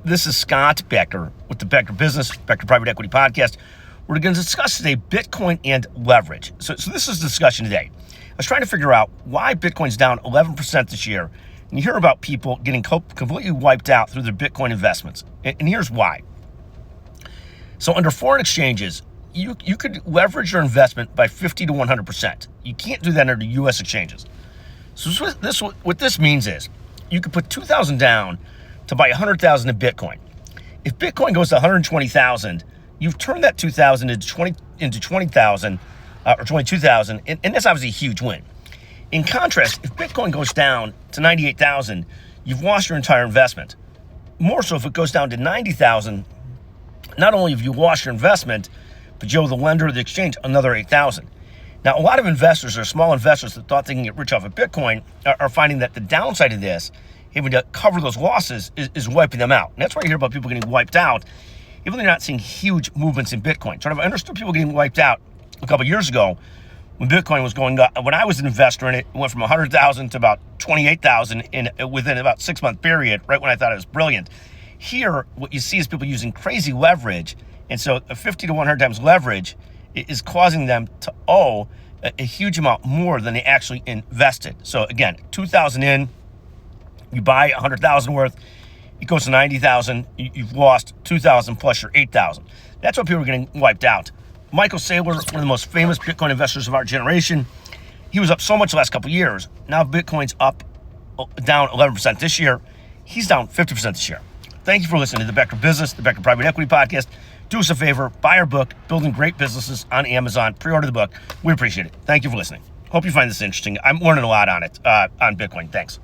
This is Scott Becker with the Becker Business, Becker Private Equity Podcast. We're going to discuss today Bitcoin and leverage. So this is the discussion today. I was trying to figure out why Bitcoin's down 11% this year. And you hear about people getting completely wiped out through their Bitcoin investments. And here's why. So under foreign exchanges, you could leverage your investment by 50 to 100%. You can't do that under U.S. exchanges. So what this means is you could put $2,000 down to buy $100,000 in Bitcoin. If Bitcoin goes to 120,000, you've turned that 2,000 into 20,000 or 22,000, and that's obviously a huge win. In contrast, if Bitcoin goes down to 98,000, you've lost your entire investment. More so if it goes down to 90,000, not only have you lost your investment, but you owe the lender or the exchange another 8,000. Now, a lot of investors or small investors that thought they can get rich off of Bitcoin are finding that the downside of this, even to cover those losses, is wiping them out. And that's why you hear about people getting wiped out, even though they're not seeing huge movements in Bitcoin. So I understood people getting wiped out a couple of years ago when Bitcoin was going up. When I was an investor in it, it went from 100,000 to about 28,000 within about 6-month period, right when I thought it was brilliant. Here, what you see is people using crazy leverage. And so a 50 to 100 times leverage is causing them to owe a huge amount more than they actually invested. So again, 2,000 in, you buy 100,000 worth, it goes to 90,000, you've lost 2,000 plus your 8,000. That's why people are getting wiped out. Michael Saylor, one of the most famous Bitcoin investors of our generation, he was up so much the last couple of years. Now Bitcoin's down 11% this year. He's down 50% this year. Thank you for listening to the Becker Business, the Becker Private Equity Podcast. Do us a favor, buy our book, Building Great Businesses on Amazon. Pre-order the book. We appreciate it. Thank you for listening. Hope you find this interesting. I'm learning a lot on it, on Bitcoin. Thanks.